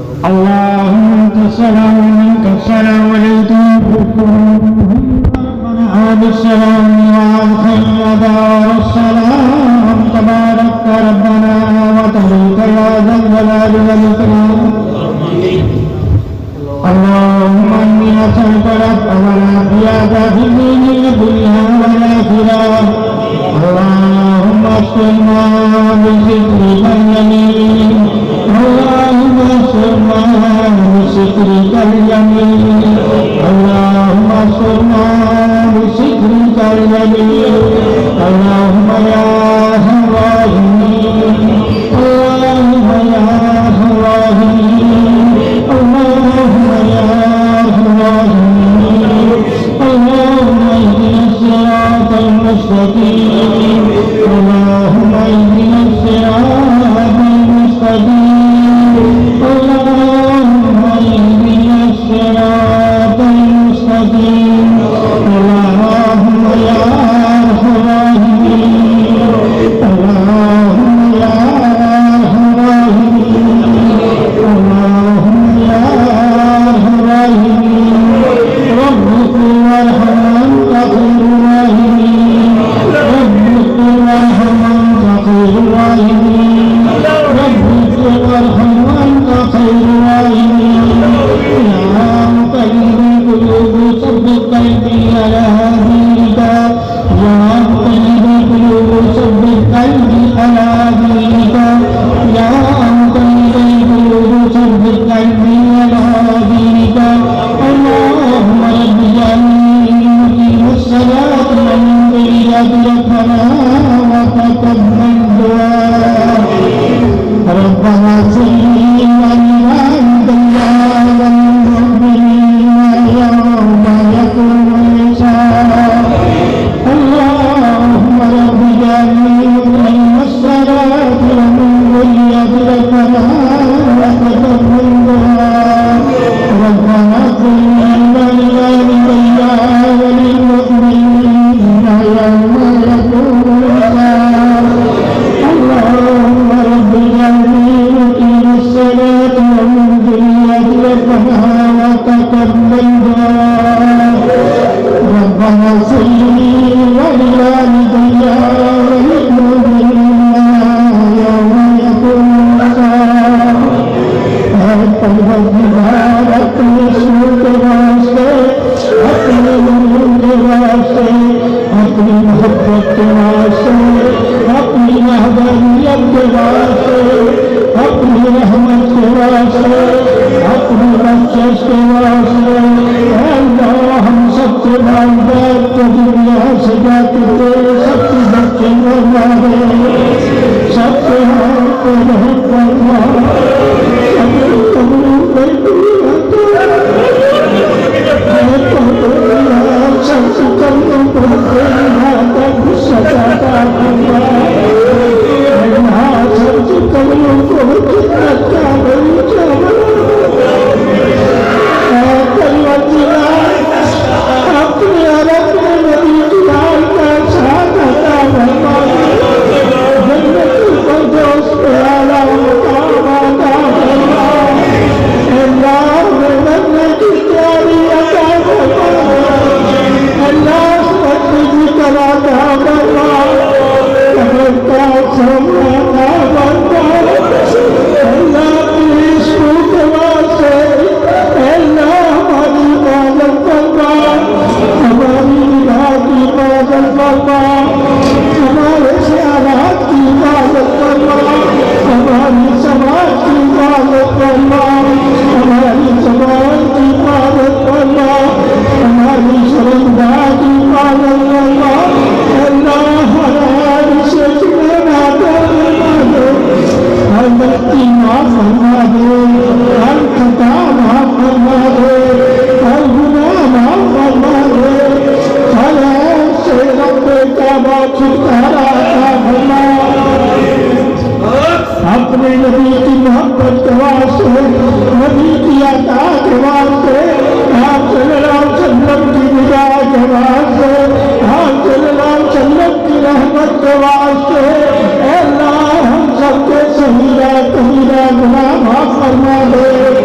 اللهم انت السلام ومنك السلام عليك ربنا بالسلام وادخلنا دار السلام تبارك ربنا وتعالى يا ذا الجلال والاكرام. اللهم اني اسالك العفو والعافيه في الدين والدنيا والاخره. اللهم استرنا بذكرك اليمين. اللهم استرنا بذكرك اليمين. اللهم استرنا بذكرك اليمين. اللهم يا الراحمين. اللهم يا الراحمين. اللهم يا الراحمين. اللهم اهدنا الصراط المستقيم. اللهم اهدنا الصراط المستقيم. اللهم اهدنا الصراط المستقيم. اللهم يا الراحمين. اللهم يا الراحمين. اللهم يا الراحمين. رب اغفر وارحم وانت خير الراحمين. رب اغفر وارحم وانت خير الراحمين. رب اغفر وارحم وانت خير الراحمين. يا مقلب القلوب ثبت قلبي على دينك. يا مقلب القلوب ثبت قلبي على دينك. يا مقلب القلوب ثبت قلبي على دينك. اللهم رب اجعلني مقيم الصلاة ومن ذريتنا وتقبل دعاء. ربنا صل على الأنبياء والمؤمنين يوم يقوم الحساب. اللهم رب اجعلني مقيم الصلاة ومن ذريتنا وتقبل دعاء. ربنا صل على الأنبياء والمؤمنين يوم يقوم الحساب. اللهم رب اجعلني مقيم الصلاة ومن ذريتنا وتقبل دعاء. ربنا صل على الأنبياء والمؤمنين يوم يقوم الحساب. اپنے رسول کے واسطے، اپنے نور کے واسطے، اپنی محبت کے واسطے، اپنی محبوبیت کے واسطے، اپنی رحمت کے واسطے، اپنی بخشش کے واسطے، اے اللہ ہم سب کے والدین کو دنیا سے جاتے تھے سب کی بچے مارے، سب کے ہاتھ کو رحم فرما. اپنے نبی کی محبت کے واسطے، نبی کی عطا کے واسطے، آپ صلی اللہ علیہ وسلم کی نگاہ کے واسطے، آپ صلی اللہ علیہ وسلم کی رحمت کے واسطے، اے اللہ ہم سب کے صغیرہ کبیرہ گناہ معاف فرما دے.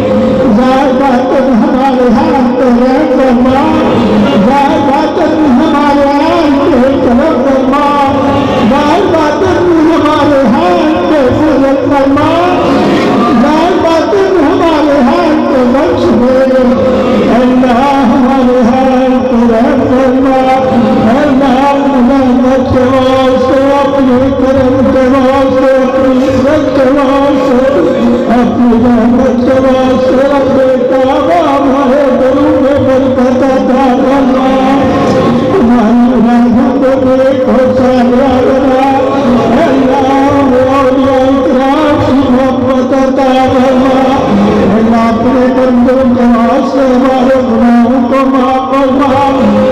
اللہ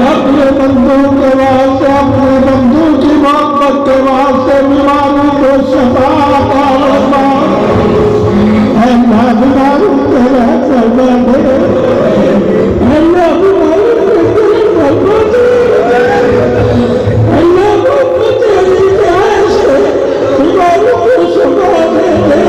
اپنے بندوں کے واسطے اپنے بندوں کی محبت کے واسطے بیماری کو شفا عطا فرما اے اللہ بیماری کے رحمت فرما دے اللہ بیماری کے رحمت فرما دے اللہ محبت علی کے عیش بیماری کو شفا دے دے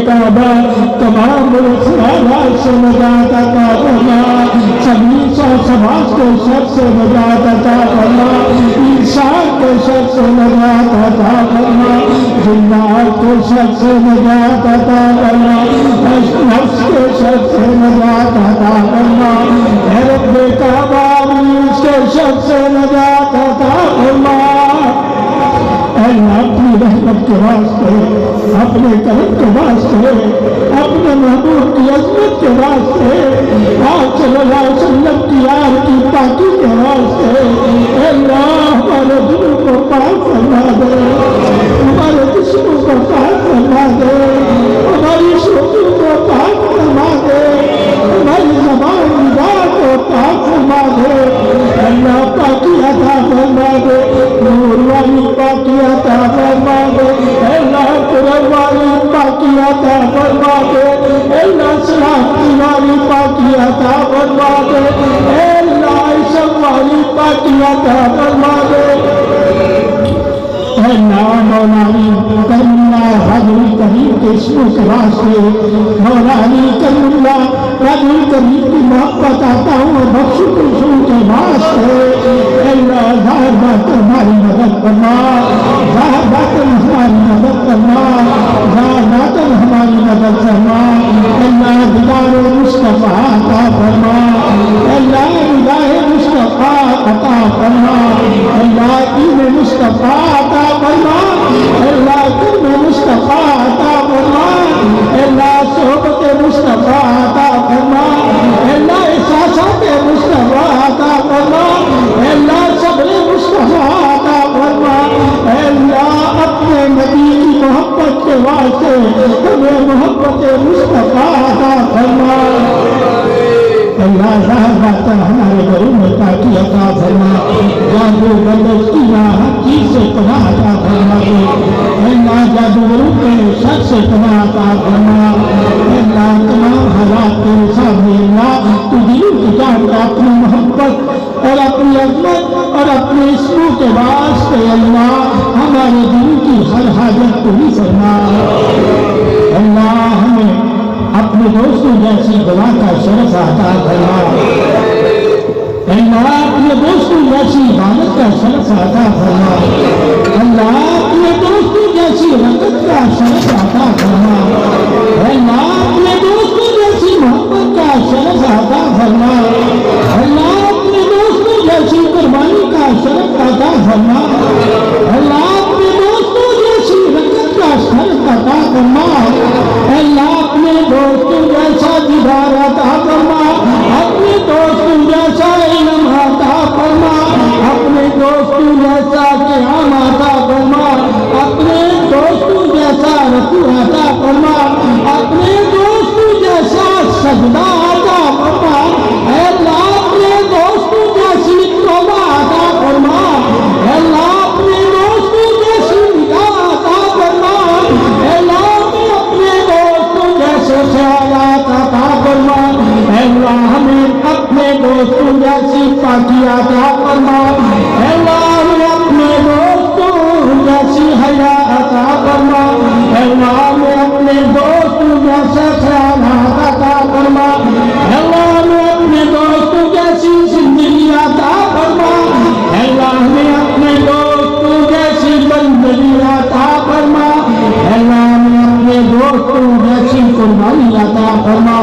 اللہ تمام خیالات سے نجات عطا فرما تبلیغ اور سماج کے شر سے نجات عطا فرما انسان کے شر سے نجات عطا فرما جنات کے شر سے نجات عطا فرما نفس کے شر سے نجات عطا فرما اے رب کعبہ اس کے شر سے نجات عطا فرما اللہ اپنی رحمت کے واسطے اپنے کرم کے واسطے اپنے محبوب کی عظمت کے واسطے آپ صلی اللہ علیہ وسلم کی یار کی پاکی کے واسطے اللہ ہمارے دلوں کو پاک فرما دے ہمارے جسموں کو پاک فرما دے ہماری سوچوں کو پاک فرما دے ہماری زبان نگاہ کو پاک فرما دے اللہ پاکی عطا فرما دے نور والی پاکی عطا فرما دے اللہ قرآن والی پاکی عطا فرما دے اللہ سلامتی والی پاکی عطا فرما دے اللہ عشق والی پاکی عطا فرما دے اللہ مولانا کرم اللہ حضور کریم کے اسموں کے واسطے مولانا کرم اللہ حضور کریم کی محبت آتا ہوں اور بخش کے کے واسطے اللہ ظاہر بات ہماری مدد کرنا ظاہر بات ہماری مدد کرنا ظاہر بات ہماری مدد کرنا اللہ دیدار مصطفیٰ عطا فرما اللہ دیدار مصطفیٰ عطا فرما اللہ دین مصطفیٰ عطا فرما اللہ دین مصطفیٰ عطا فرما اللہ صحبت مصطفیٰ عطا فرما اللہ احساسات مصطفیٰ عطا فرما اللہ صبر مصطفیٰ عطا فرما اللہ اپنے نبی کی محبت کے واسطے ہمیں محبت مصطفیٰ عطا فرما اللہ ظاہر بات ہمارے گھروں میں پاکی عطا فرما جادو بندش کی ہر چیز سے پناہ عطا فرما دے اللہ جادوگروں کے شر سے پناہ عطا فرما اللہ تمام حالات کے سامنے اللہ تو دلوں کی جان کا اپنی محبت اور اپنی عظمت اور اپنے اسموں کے واسطے اللہ ہمارے دل کی ہر حاجت پوری فرما اللہ ہمیں اپنے دوستوں جیسی دعا کا شرف عطا فرما اللہ اپنے دوستوں جیسی عبادت کا شرف عطا فرما اللہ اپنے دوستوں جیسی رکعت کا شرف عطا فرما اللہ اپنے دوستوں جیسی محبت کا شرف عطا فرما اللہ اپنے دوستوں جیسی قربانی کا شرف عطا فرما اللہ اپنے دوستوں جیسی رکعت کا شرف عطا فرما اللہ اپنے دوستوں جیسا دیدار عطا فرما اپنے دوستوں جیسا علم عطا فرما اپنے دوستوں جیسا قیام عطا فرما اپنے دوستوں جیسا رکوع عطا فرما اپنے دوستوں جیسا سجدہ عطا فرما اے اللہ اپنے دوستوں جیسی توبہ عطا فرما اے اللہ اپنے دوستوں جیسی نگاہ عطا فرما اے اللہ اپنے دوستوں جیسے خیالات عطا فرما اے اللہ ہمیں اپنے دوستوں جیسی پاکی عطا فرما اے اللہ ہمیں اپنے دوستوں جیسی حیا عطا فرما اے اللہ ہمیں اپنے دوستوں جیسے خیالات عطا فرما اے اللہ ہمیں اپنے دوستوں جیسی زندگی عطا فرما اے اللہ ہمیں اپنے دوستوں جیسی بندگی عطا فرما اے اللہ ہمیں اپنے دوستوں جیسی قربانی عطا فرما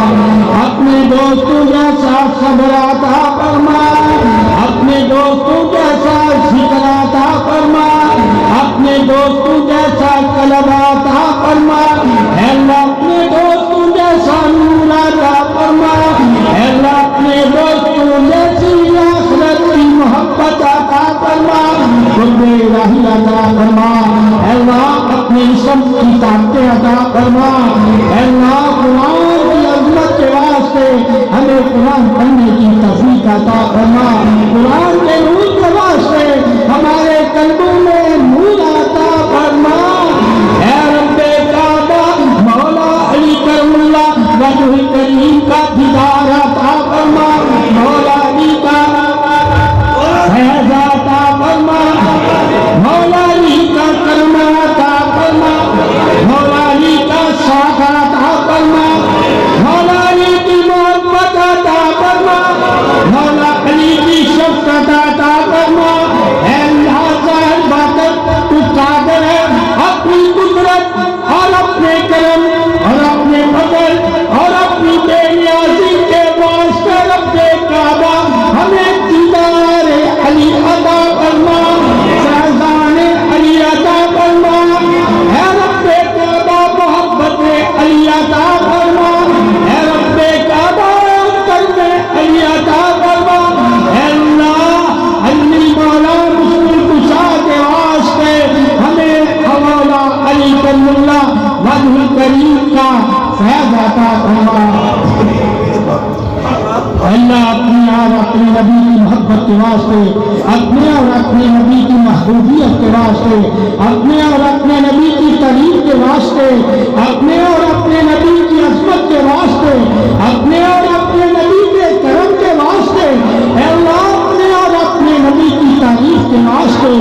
اپنے دوستوں جیسا صبر عطا فرما اپنے دوستوں جیسا ذکر عطا فرما اپنے دوستوں جیسا قلب عطا فرما اے اللہ اپنے دوستوں جیسا نور عطا فرما اے اللہ اپنے دوستوں جیسی آخرت کی محبت عطا فرما قرب الہی عطا فرما اے اللہ اپنے اسم کی طاقتیں عطا فرما اے اللہ قرآن کی عظمت کے واسطے ہمیں قرآن پڑھنے کی توفیق عطا فرما قرآن کے نور کے واسطے ہمارے قلبوں میں نور عطا فرما اے رب کعبہ مولا علی کرم اللہ وجہ کریم کا دیدار عطا فرما مولا علی کا فیض عطا فرما مولا علی کا کرم عطا فرما مولا علی کا ساتھ عطا فرما مولا علی کی محبت عطا فرما مولا علی کی شفقت عطا فرما اے اللہ ظاہر باطن تو قادر ہے اپنی قدرت اور اپنے کرم اور اپنے فضل اور اپنی بے نیازی کے واسطے رب کعبہ ہمیں دیدار علی عطا فرما فیضان علی عطا فرما اے رب کعبہ محبت علی عطا فرما اے رب کعبہ قلب علی عطا فرما اے اللہ علی مولا مشکل کشا کے واسطے ہمیں مولا علی کرم اللہ وجہ کریم کا فیض عطا فرما اللہ اپنی اور اپنے نبی کی محبت کے واسطے اپنے اور اپنے نبی کی محبوبیت کے واسطے اپنے اور اپنے نبی کی تعریف کے واسطے اپنے اور اپنے نبی کی عظمت کے واسطے اپنے اور اپنے نبی کے کرم کے واسطے اے اللہ اپنے اور اپنے نبی کی تعریف کے واسطے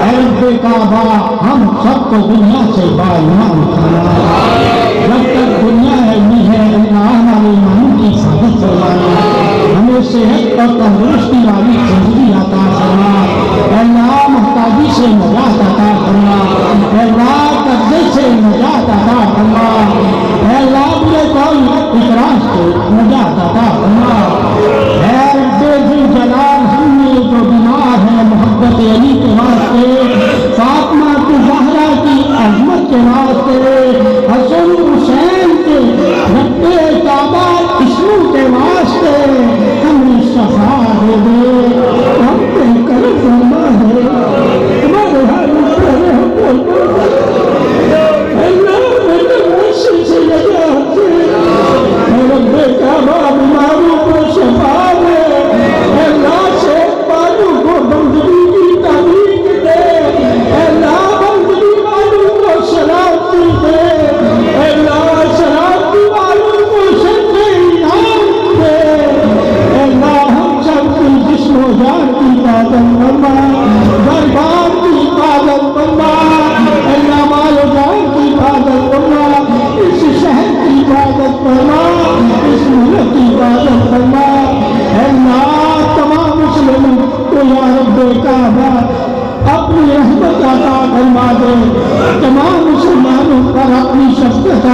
اے رب کعبہ ہم سب کو دنیا سے باایمان اٹھانا جب تک دنیا ہے نہیں ہے اللہ ہمارے ایمان کی حفاظت فرمانا ہمیں صحت اور تندرستی والی زندگی عطا فرما اے اللہ محتاجی سے نجات عطا فرما اے اللہ قرضے سے نجات عطا فرما اے اللہ بے قول اقراض سے نجات عطا فرما اے رب ذوالجلال ہم نے جو بیمار ہے محبت علی کے واسطے فاطمہ زہرا کی عظمت کے واسطے حسن حسین کے رب کعبہ اسموں کے واسطے ہمیں شفا دے دے ہم پہ کرم فرما ہے ہمارے ہر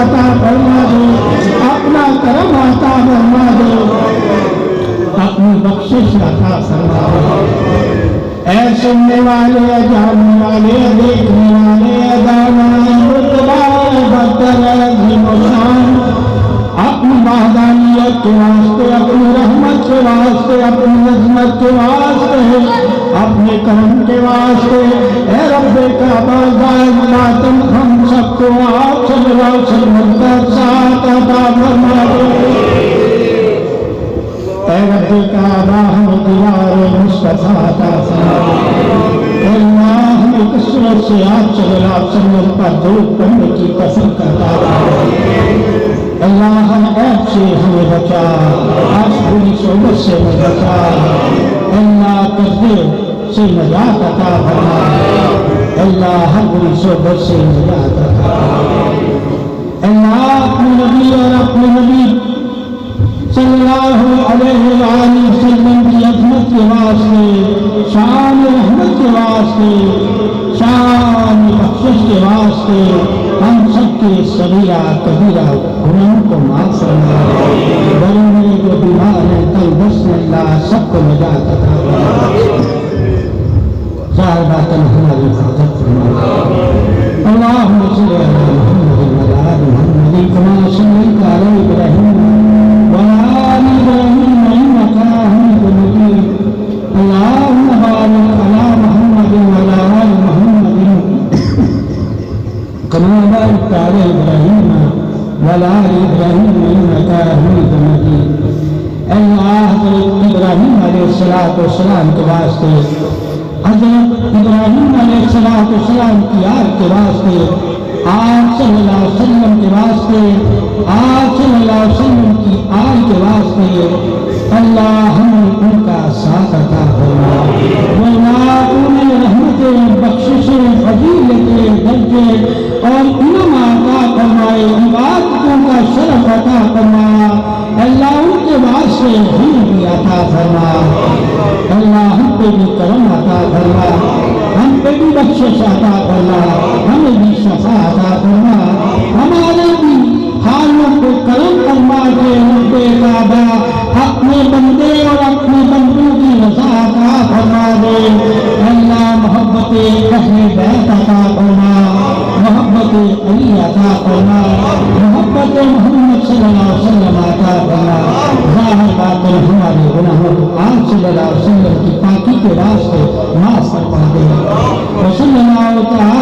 عطا فرما دے، اپنا کرم عطا فرما دے، اپنی بخشش عطا فرما دے۔ اے سننے والے، اے جاننے والے، اے دیکھنے والے، اے دانائے رتبہ، اے برتر، اے عظیم و شان، اپنی وحدانیت کے واسطے، اپنی رحمت کے واسطے، اپنی عظمت کے واسطے، اپنے کرم کے واسطے، اے رب کعبہ ذات باطن ہم سب کو آپ صلی اللہ علیہ وسلم کا ساتھ عطا فرما دے۔ اے رب کعبہ ہمیں دیوار مصطفیٰ عطا فرما دے۔ اے اللہ ہمیں کثرت سے آپ صلی اللہ علیہ وسلم پر درود پڑھنے کی توفیق عطا فرما دے۔ اللہ ہم عیب سے ہمیں بچا، آج بری صحبت سے ہمیں بچا، اللہ پردے سے نجات عطا فرما، اللہ ہر بری صحبت سے نجات عطا فرما۔ اللہ اپنے نبی اور اپنے نبی صلی اللہ علیہ وآلہ وسلم کی عظمت کے واسطے، شان رحمت کے واسطے، شان بخشش کے واسطے ہم سب کے صغیرہ کبیرہ گناہوں کو معاف فرما، بڑے بڑے جو بیمار ہیں تنگ دست ہیں اللہ سب کو نجات عطا فرما، ظاہر باطن ہماری حفاظت فرما۔ اللہم صلی علی محمد وعلی آل محمد کما صلیت علی ابراہیم وعلی آل ابراہیم انک حمید مجید۔ اللہم بارک علی محمد وعلی آل محمد کما بارکت علی ابراہیم وعلی آل ابراہیم انک حمید مجید۔ اے اللہ حضرت ابراہیم علیہ السلام کے واسطے، حضرت ابراہیم علیہ السلام کی آل کے واسطے، آپ صلی اللہ علیہ وسلم کے واسطے، آپ صلی اللہ علیہ وسلم کی آل کے واسطے، اللہ ہمیں ان کا ساتھ عطا فرما، اللہ انہیں رحمتیں، بخششیں، فضیلتیں، درجے اور انعام عطا فرمائے، عبادتوں کا شرف عطا فرما، اللہ ان کے واسطے بھی عطا فرما، اللہ ہم پہ بھی کرم عطا فرما، ہم پہ بھی بخشش عطا فرما، ہمیں بھی شفا عطا فرما، ہمارے بھی حالوں کو کرم فرما کے رب کعبہ اپنے بندے اور اپنے بندوں کی رضا عطا فرما دے۔ اللہ محبت اہل بیت عطا فرما، محبت علی عطا فرما، محبت محمد صلی اللہ علیہ وسلم عطا فرما، ظاہر باطن ہمارے گناہوں کو آپ صلی اللہ علیہ وسلم کی پاکی کے واسطے معاف فرما دے۔ وصلی اللہ تعالی